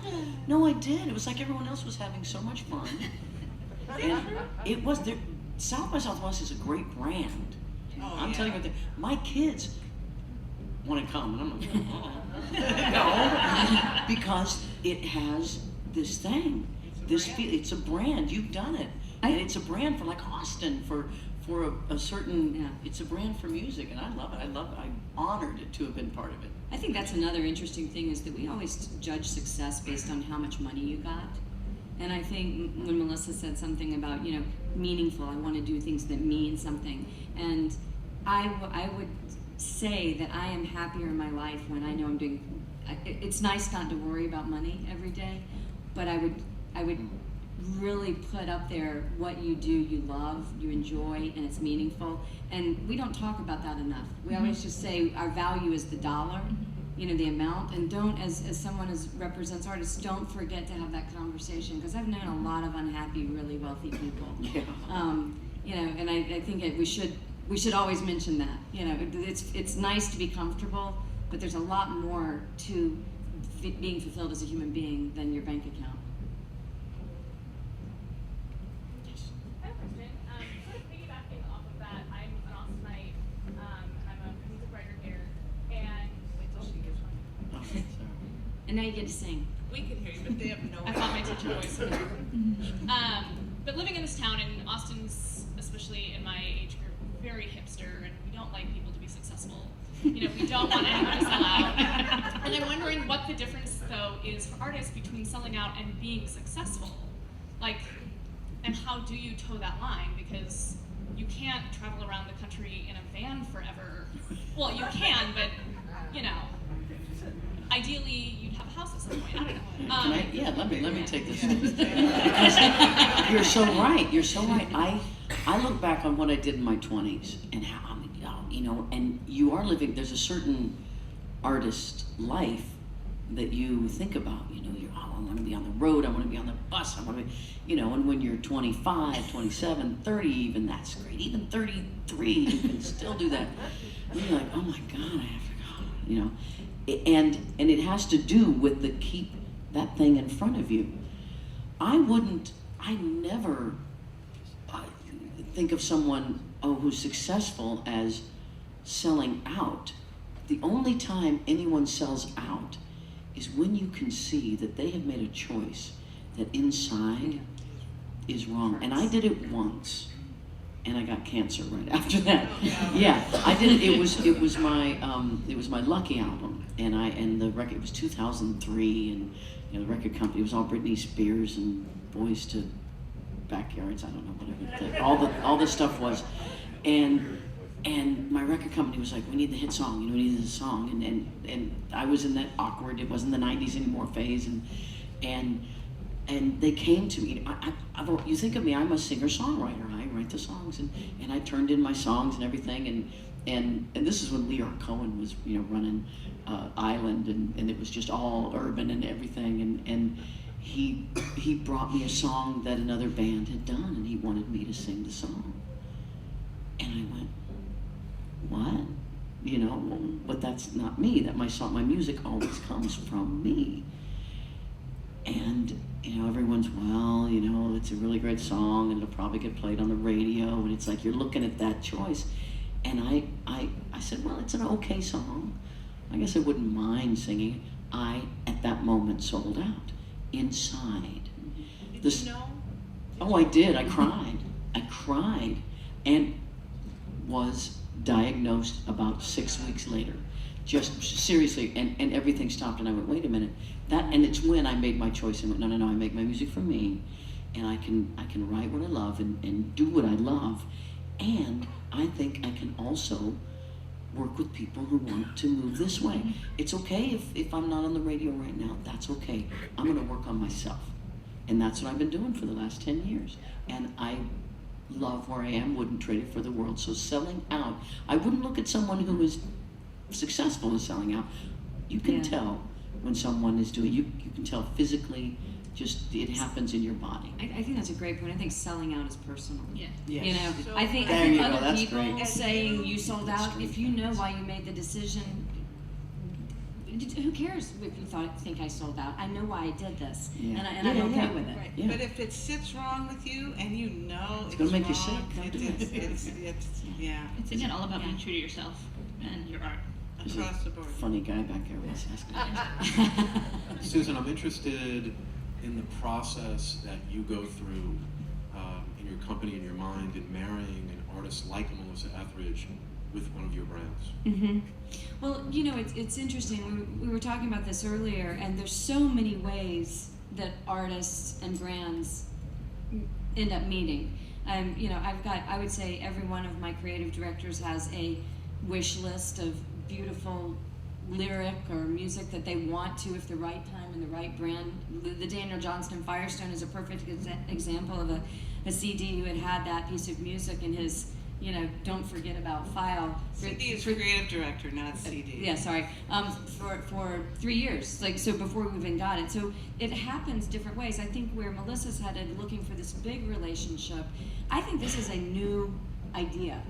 No, I did. It was like everyone else was having so much fun. And it was there. South by Southwest is a great brand. Oh, I'm yeah. telling you, my kids want to come, and I'm like, no, because it has this thing. It's a brand. You've done it, and it's a brand for like Austin for a certain. Yeah. It's a brand for music, and I love it. I'm honored to have been part of it. I think that's another interesting thing is that we always judge success based on how much money you got. And I think when Melissa said something about, meaningful, I want to do things that mean something. And I would say that I am happier in my life when I know I'm doing, it's nice not to worry about money every day, but I would really put up there what you do, you love, you enjoy, and it's meaningful. And we don't talk about that enough. We always just say our value is the dollar, the amount, and don't, as someone who represents artists, don't forget to have that conversation, because I've known a lot of unhappy, really wealthy people. Yeah. And I think we should always mention that. It's nice to be comfortable, but there's a lot more to being fulfilled as a human being than your bank account. I have a question. Sort of piggybacking off of that, I'm an Austinite, and I'm a music writer here, and Oh, sorry. And now you get to sing. we can hear you, but they have no. I found my teacher voice. But living in this town, and Austin's, especially in my age group, very hipster, and we don't like people to be successful. We don't want anyone to sell out. And I'm wondering what the difference, though, is for artists between selling out and being successful. And how do you toe that line? Because you can't travel around the country in a van forever. Well, you can, but, ideally you'd have a house at some point. I don't know. Let me take this. Because you're so right. You're so right. I look back on what I did in my 20s and how, and you are living. There's a certain artist life that you think about. I want to be on the road. I want to be on the bus. I want to be, and when you're 25, 27, 30, even that's great. Even 33, you can still do that. And you're like, oh my God, I forgot. And it has to do with keep that thing in front of you. I never think of someone who's successful as selling out. The only time anyone sells out is when you can see that they have made a choice that inside is wrong. And I did it once, and I got cancer right after that. Yeah, I did it. It was my Lucky album, and the record, it was 2003, and the record company, it was all Britney Spears and Boys to Backyards, I don't know, whatever, all this stuff was, and my record company was like, we need the hit song, we needed a song, and I was in that awkward, it wasn't the 90s anymore phase, and they came to me. You think of me, I'm a singer-songwriter. I write the songs, and I turned in my songs and everything, and this is when Leon Cohen was running Island, and it was just all urban and everything, and he brought me a song that another band had done, and he wanted me to sing the song, and I went, what? But that's not me. That my music always comes from me. And everyone's, it's a really great song, and it'll probably get played on the radio, and it's like you're looking at that choice. And I said, well, it's an okay song. I guess I wouldn't mind singing. I, at that moment, sold out inside. Did you know? Oh, I did. I cried, and was diagnosed about 6 weeks later. Just seriously, and everything stopped, and I went, wait a minute. And it's when I made my choice and went, no, I make my music for me, and I can write what I love and do what I love, and I think I can also work with people who want to move this way. It's okay if I'm not on the radio right now. That's okay. I'm going to work on myself, and that's what I've been doing for the last 10 years. And I love where I am. Wouldn't trade it for the world. So selling out, I wouldn't look at someone who is successful in selling out. You can tell when someone is doing. You can tell physically. Just it happens in your body. I think that's a great point. I think selling out is personal. Yeah. Yes. You know, So I think There you go, other that's people great. saying you sold out, if you know why you made the decision, who cares if you think I sold out? I know why I did this, Yeah. and I'm okay with it. Right. Yeah. But if it sits wrong with you and you know it's gonna make you wrong, sick. Don't do it. it's yeah, It's again all about being true to yourself and your art. There's a across the board. funny guy back there was asking. Susan, I'm interested in the process that you go through in your company, in your mind, in marrying an artist like Melissa Etheridge with one of your brands. Mm-hmm. Well, you know, it's interesting. We were talking about this earlier, and there's so many ways that artists and brands end up meeting. You know, I would say every one of my creative directors has a wish list of beautiful lyric or music that they want to, if the right time and the right brand. The Daniel Johnston Firestone is a perfect example of a CD who had that piece of music in his, you know, don't forget about file. CD is creative director, not CD. Yeah, sorry. For 3 years, like, so before we even got it. So it happens different ways. I think where Melissa's headed, looking for this big relationship, I think this is a new idea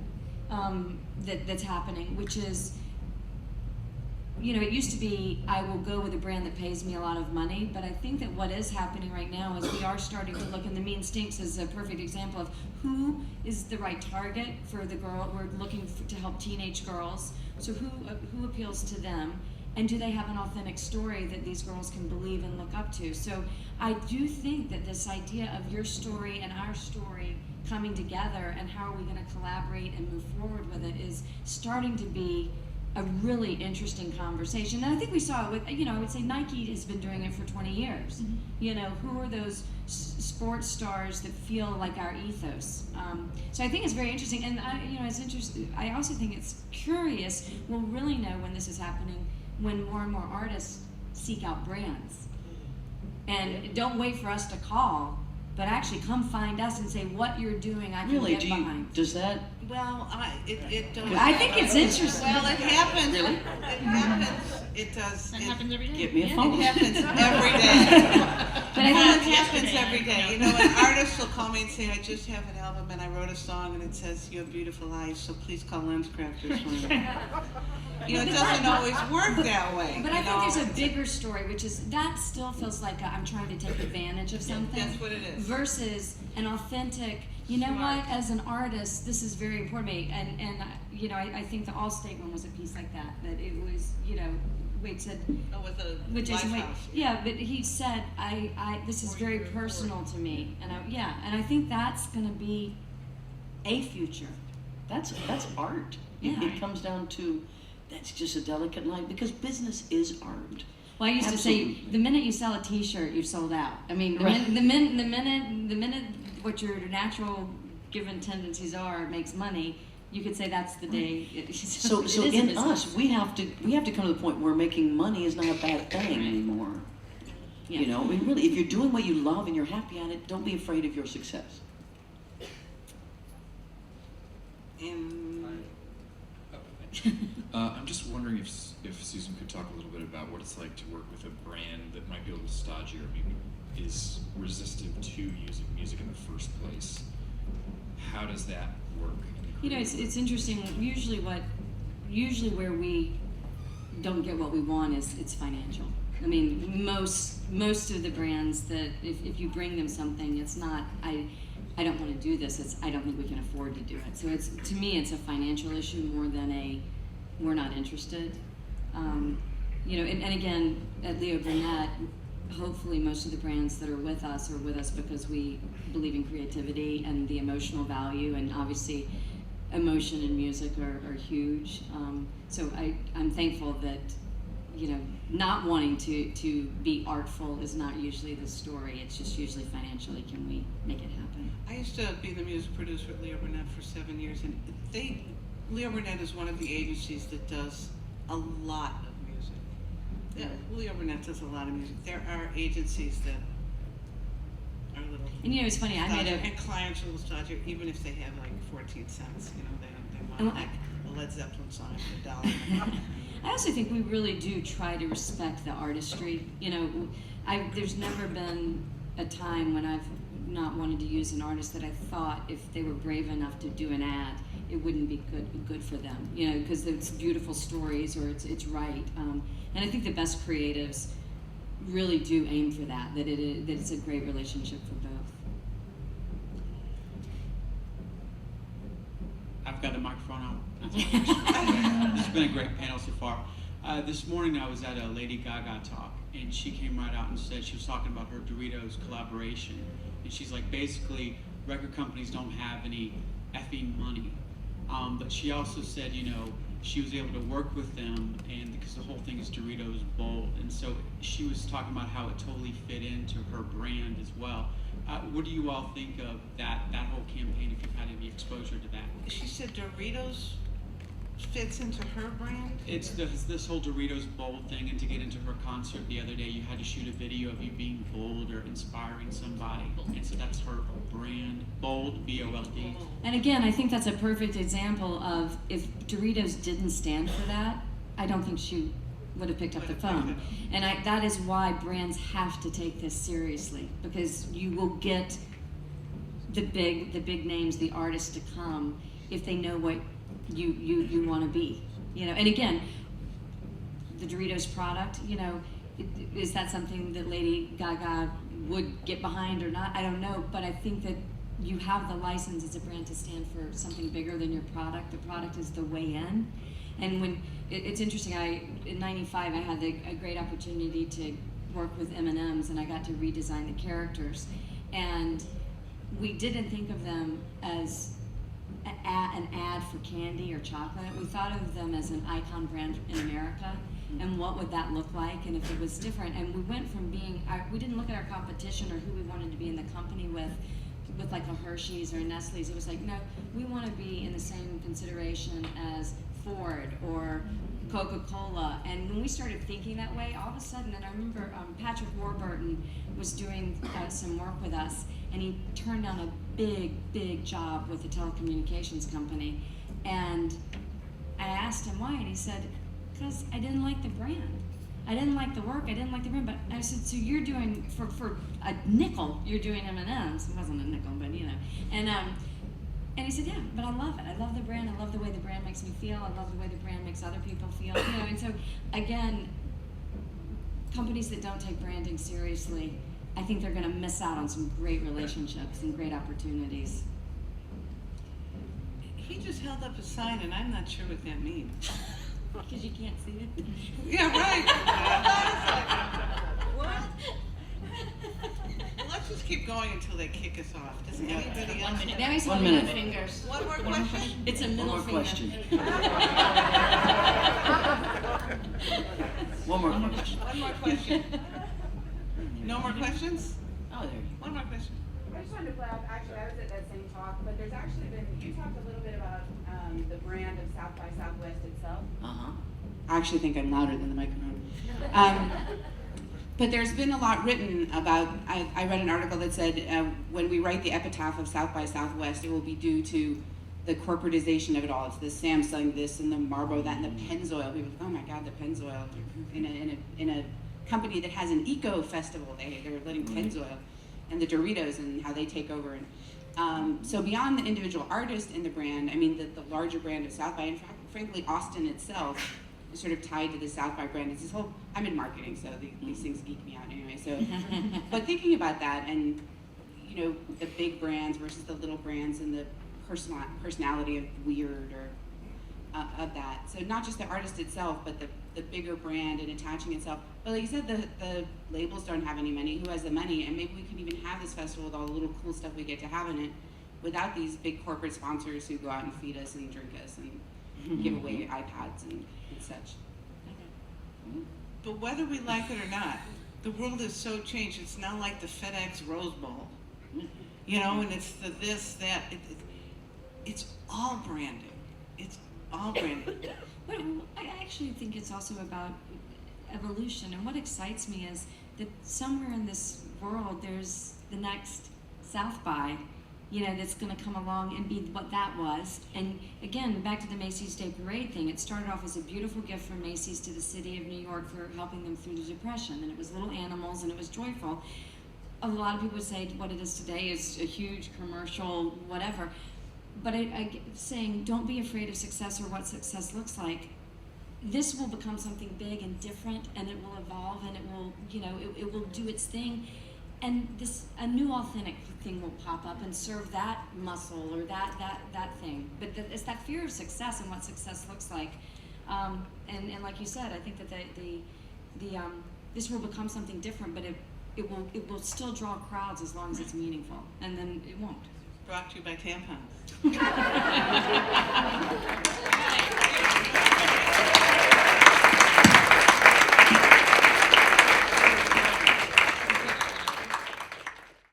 that's happening, which is, you know, it used to be I will go with a brand that pays me a lot of money, but I think that what is happening right now is we are starting to look, and the Mean Stinks is a perfect example of who is the right target for the girl. We're looking to help teenage girls, so who appeals to them, and do they have an authentic story that these girls can believe and look up to? So I do think that this idea of your story and our story coming together, and how are we going to collaborate and move forward with it, is starting to be a really interesting conversation. And I think we saw it with, you know, I would say Nike has been doing it for 20 years. Mm-hmm. You know, who are those sports stars that feel like our ethos? So I think it's very interesting, and it's interesting. I also think it's curious. We'll really know when this is happening when more and more artists seek out brands, and don't wait for us to call, but actually come find us and say what you're doing. I can Really? get behind. Does that? Well, it does. I think it's interesting. Well, it happens. Really? It happens. It does. That It- happens every day. Get me a It phone. happens every day. But I Well, think it happens yesterday, every day. You know, an artist will call me and say, I just have an album and I wrote a song and it says, you have beautiful eyes, so please call LensCrafters for me. You know, it doesn't always work that way. But you I think know. there's a bigger story, which is that still feels like I'm trying to take advantage of something. That's what it is. Versus an authentic, you know Smart. what, as an artist, this is very important to me. And you know, I think the Allstate one was a piece like that it was, you know, Wade said, Oh, with the with Jason Wade. Lifehouse. Yeah, but he said, this is very personal to me. And and I think that's going to be a future. That's art. Yeah. It comes down to, that's just a delicate line, because business is art. Well, I used to say, Absolutely. the minute you sell a T-shirt, you've sold out. I mean, Right. the minute what your natural given tendencies are makes money, you could say that's the day. So it is a in business. us, we have to come to the point where making money is not a bad thing anymore. Yeah. You know, I mean, really, if you're doing what you love and you're happy at it, don't be afraid of your success. And I'm just wondering if Susan could talk a little bit about what it's like to work with a brand that might be a little stodgy or maybe is resistant to using music in the first place. How does that work? You know, it's interesting. Usually where we don't get what we want is it's financial. I mean, most of the brands that if you bring them something, it's not I don't want to do this. It's I don't think we can afford to do it. So it's, to me, it's a financial issue more than a we're not interested. You know, and again, at Leo Burnett, hopefully most of the brands that are with us because we believe in creativity and the emotional value, and obviously emotion and music are huge. So I'm thankful that, you know, not wanting to be artful is not usually the story. It's just usually financially, can we make it happen? I used to be the music producer at Leo Burnett for 7 years, and Leo Burnett is one of the agencies that does a lot of music. Yeah, Leo Burnett does a lot of music. There are agencies that are a little. And you know, it's funny, I made and clients are a little stodgier, even if they have like 14 cents. You know, they want like a Led Zeppelin song for $1. I also think we really do try to respect the artistry. You know, there's never been a time when I've not wanted to use an artist that I thought if they were brave enough to do an ad, it wouldn't be good for them. You know, because it's beautiful stories or it's right. And I think the best creatives really do aim for that. That it's a great relationship for both. I've got the microphone on. This has been a great panel so far. This morning I was at a Lady Gaga talk, and she came right out and said she was talking about her Doritos collaboration. And she's like, basically, record companies don't have any effing money. But she also said, you know, she was able to work with them, and because the whole thing is Doritos bold. And so she was talking about how it totally fit into her brand as well. What do you all think of that whole campaign, if you've had any exposure to that? She said Doritos fits into her brand? It's this whole Doritos bold thing, and to get into her concert the other day, you had to shoot a video of you being bold or inspiring somebody. And so that's her brand, bold, B-O-L-D. And again, I think that's a perfect example of if Doritos didn't stand for that, I don't think she would have picked up the phone. And that is why brands have to take this seriously, because you will get the big names, the artists to come if they know what you want to be. You know, and again, the Doritos product, you know, is that something that Lady Gaga would get behind or not? I don't know, but I think that you have the license as a brand to stand for something bigger than your product. The product is the way in. And when it's interesting, in '95 I had a great opportunity to work with M&Ms, and I got to redesign the characters. And we didn't think of them as an ad for candy or chocolate. We thought of them as an icon brand in America, and what would that look like, and if it was different. And we went from we didn't look at our competition or who we wanted to be in the company with like a Hershey's or a Nestle's. It was like, no, we want to be in the same consideration as Ford or Coca-Cola. And when we started thinking that way, all of a sudden, and I remember Patrick Warburton was doing some work with us, and he turned down a big job with a telecommunications company. And I asked him why, and he said, because I didn't like the brand. I didn't like the work, I didn't like the brand. But I said, so you're doing, for a nickel, you're doing M&Ms. It wasn't a nickel, but you know. And he said, yeah, but I love it. I love the brand. I love the way the brand makes me feel. I love the way the brand makes other people feel. You know, and so again, companies that don't take branding seriously, I think they're going to miss out on some great relationships and great opportunities. He just held up a sign, and I'm not sure what that means. Because you can't see it. Yeah, right. What? Well, let's just keep going until they kick us off. Does anybody else? Now he's 1 holding minute. up fingers. One more question? It's a One middle more finger. question. One more question. One more question. No more questions? Oh, there you go. One more question. I just wanted to play off, actually, I was at that same talk, but there's actually been, you talked a little bit about the brand of South by Southwest itself. Uh-huh. I actually think I'm louder than the microphone. But there's been a lot written about, I read an article that said when we write the epitaph of South by Southwest, it will be due to the corporatization of it all. It's the Samsung this and the Marlboro that and the Pennzoil. People go, oh my God, the Pennzoil. In a company that has an eco festival, they're letting Pennzoil and the Doritos and how they take over. And so beyond the individual artist in the brand, I mean the larger brand of South by, and frankly Austin itself is sort of tied to the South by brand. It's this whole, I'm in marketing, so these things geek me out anyway. So, but thinking about that and, you know, the big brands versus the little brands and the personality of weird or of that. So not just the artist itself, but the bigger brand and attaching itself. But like you said, the labels don't have any money. Who has the money? And maybe we could even have this festival with all the little cool stuff we get to have in it without these big corporate sponsors who go out and feed us and drink us and give away iPads and such. But whether we like it or not, the world is so changed. It's now like the FedEx Rose Bowl, you know, and it's the this, that. It's all branding. It's all branding. But I actually think it's also about evolution, and what excites me is that somewhere in this world there's the next South by, you know, that's going to come along and be what that was. And again, back to the Macy's Day Parade thing, it started off as a beautiful gift from Macy's to the city of New York for helping them through the Depression, and it was little animals and it was joyful. A lot of people would say what it is today is a huge commercial whatever, but I saying don't be afraid of success or what success looks like. This will become something big and different, and it will evolve, and it will, you know, it will do its thing. And a new authentic thing will pop up and serve that muscle or that thing. But it's that fear of success and what success looks like. And like you said, I think that this will become something different, but it will still draw crowds as long as it's meaningful, and then it won't. Brought to you by tampons.